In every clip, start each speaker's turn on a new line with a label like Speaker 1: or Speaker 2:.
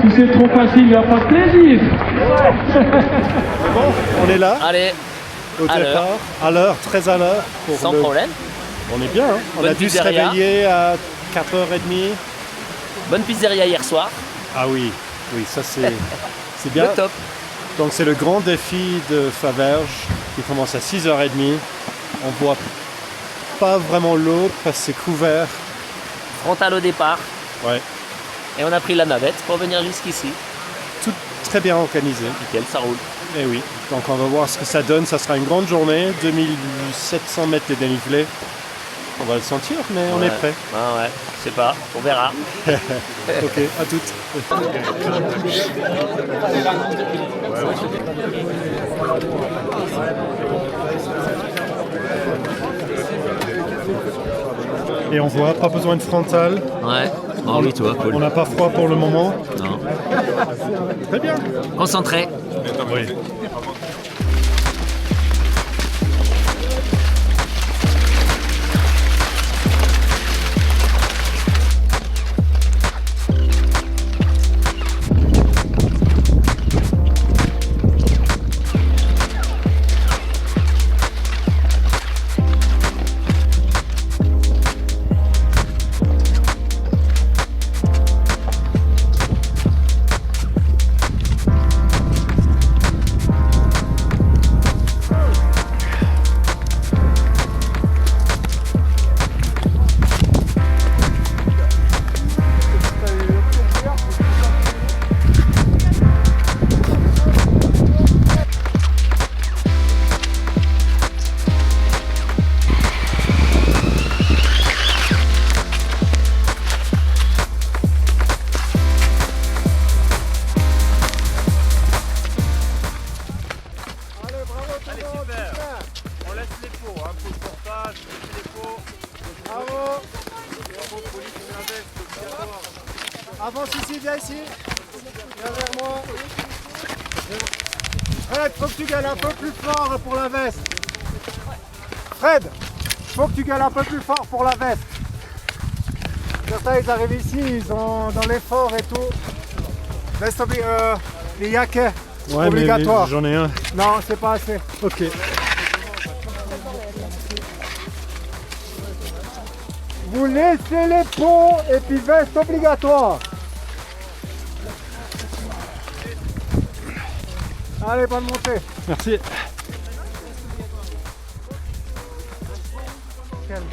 Speaker 1: Si c'est trop facile, il n'y a pas de plaisir.
Speaker 2: Bon, on est là,
Speaker 3: Allez,
Speaker 2: au départ, à l'heure, très à l'heure.
Speaker 3: sans problème.
Speaker 2: On est bien, hein. On
Speaker 3: Bonne
Speaker 2: a dû se
Speaker 3: pizzeria.
Speaker 2: réveiller à 4h30.
Speaker 3: Bonne pizzeria hier soir.
Speaker 2: Ah oui, oui, ça c'est bien.
Speaker 3: Le top.
Speaker 2: Donc c'est le grand défi de Faverges qui commence à 6h30. On voit pas vraiment l'eau parce que c'est couvert.
Speaker 3: Frontal au départ.
Speaker 2: Ouais,
Speaker 3: Et on a pris la navette pour venir jusqu'ici.
Speaker 2: tout très bien organisé.
Speaker 3: Nickel, ça roule.
Speaker 2: Et oui, donc on va voir ce que ça donne. Ça sera une grande journée, 2700 mètres de dénivelé. On va le sentir, mais on
Speaker 3: Ouais.
Speaker 2: est prêt.
Speaker 3: Ah ouais, je sais pas, on verra.
Speaker 2: Ok, à toutes. Et on voit, pas besoin de frontal.
Speaker 3: Ouais, oh oui, toi,
Speaker 2: On
Speaker 3: cool.
Speaker 2: n'a pas froid pour le moment.
Speaker 3: Non.
Speaker 2: Très bien.
Speaker 3: Concentré.
Speaker 2: Oui. Bravo. Avance ici, viens ici. Viens vers moi. Fred, faut que tu gueules un peu plus fort pour la veste. Fred, faut que tu gueules un peu plus fort pour la veste. Certains, ils arrivent ici, ils sont dans l'effort et tout. Veste les yaquets, obligatoire.
Speaker 4: J'en ai un.
Speaker 2: Non, c'est pas assez.
Speaker 4: Ok.
Speaker 2: Vous laissez les pots et puis veste obligatoire. Allez, bonne montée.
Speaker 4: Merci.
Speaker 2: Calme.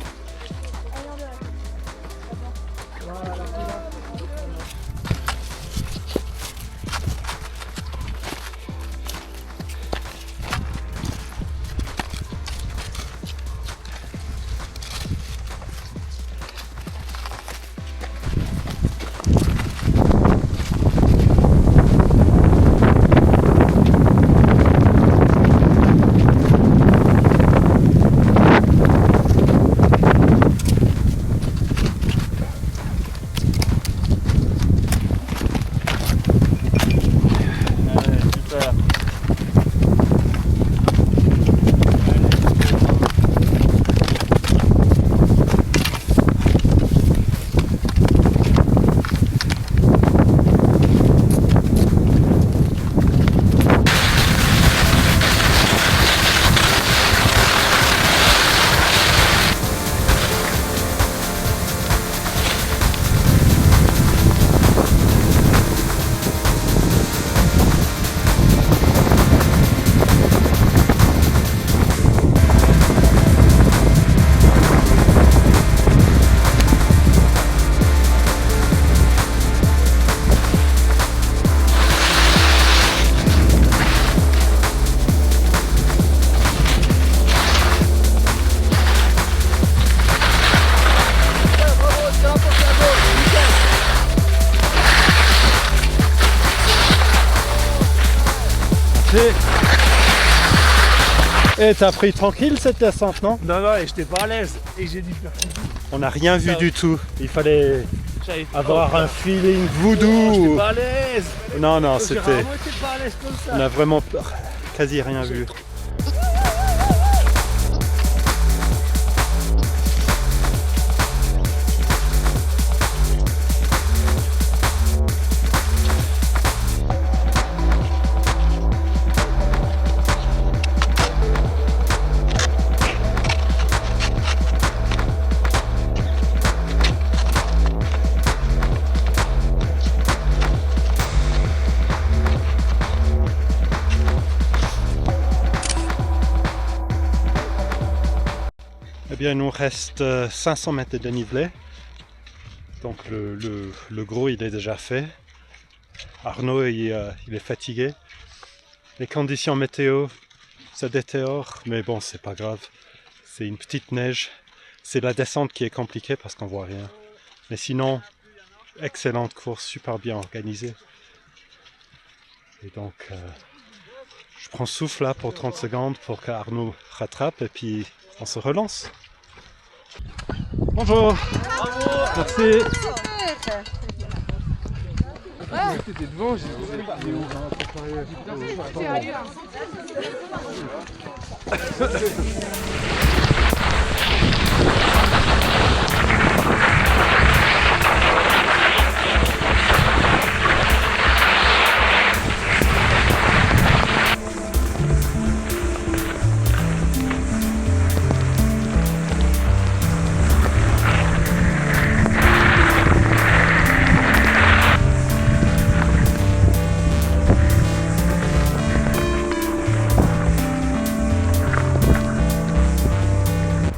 Speaker 4: Et t'as pris tranquille cette descente, non?
Speaker 5: Non, non, et j'étais pas à l'aise. Et j'ai dû faire.
Speaker 4: On n'a rien vu du tout. Il fallait
Speaker 5: J'avais
Speaker 4: avoir un feeling
Speaker 5: J'étais
Speaker 4: voodoo.
Speaker 5: pas à l'aise.
Speaker 4: Non, non,
Speaker 5: J'ai
Speaker 4: c'était.
Speaker 5: vraiment été pas à l'aise comme ça.
Speaker 4: On a vraiment quasi rien vu. bien, il nous reste 500 mètres de dénivelé. Donc le gros, il est déjà fait. Arnaud, il est fatigué. Les conditions météo, ça détériore, mais bon, c'est pas grave. C'est une petite neige. C'est la descente qui est compliquée parce qu'on voit rien. Mais sinon, excellente course, super bien organisée. Et donc, je prends souffle là pour 30 secondes pour qu'Arnaud rattrape et puis on se relance. Bonjour. Merci.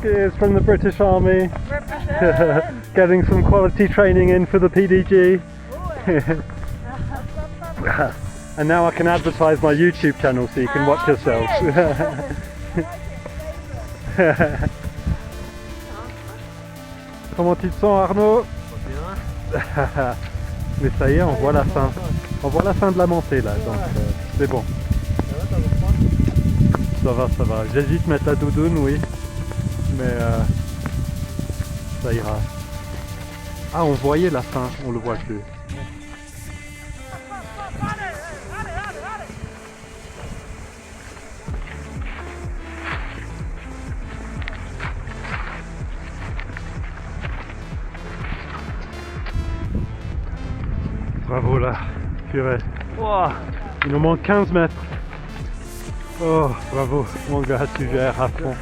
Speaker 4: Is from the British Army, getting some quality training in for the PDG. And now I can advertise my YouTube channel so you can watch yourselves. Comment tu te sens, Arnaud? Mais ça y est, on voit la fin. On voit la fin de la montée là, donc c'est bon. Ça va. J'hésite à mettre la doudoune, oui. Mais ça ira. Ah, on voyait la fin, on le voit plus. Bravo là, purée. Wow. Il nous manque 15 mètres. Oh, bravo, mon gars, tu gères à fond.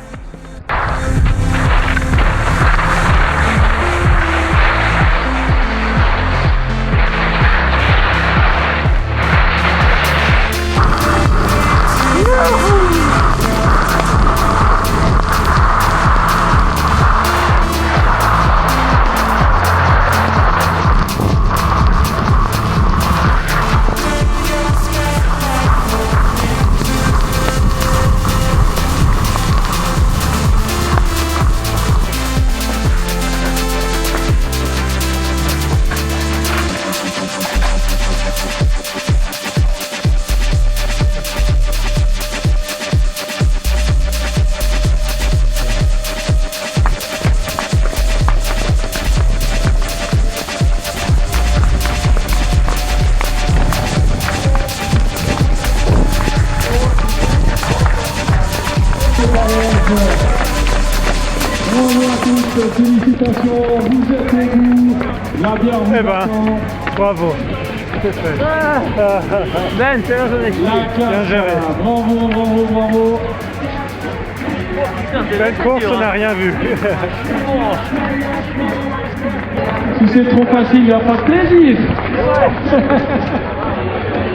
Speaker 1: Bravo à tous, félicitations, vous êtes debout, la bière vous attend.
Speaker 4: Bravo. C'est fait.
Speaker 5: Ben, c'est là, j'en ai
Speaker 4: Bien géré.
Speaker 1: Bravo.
Speaker 4: Belle course, on n'a rien vu.
Speaker 1: Si c'est trop facile, il n'y a pas de plaisir.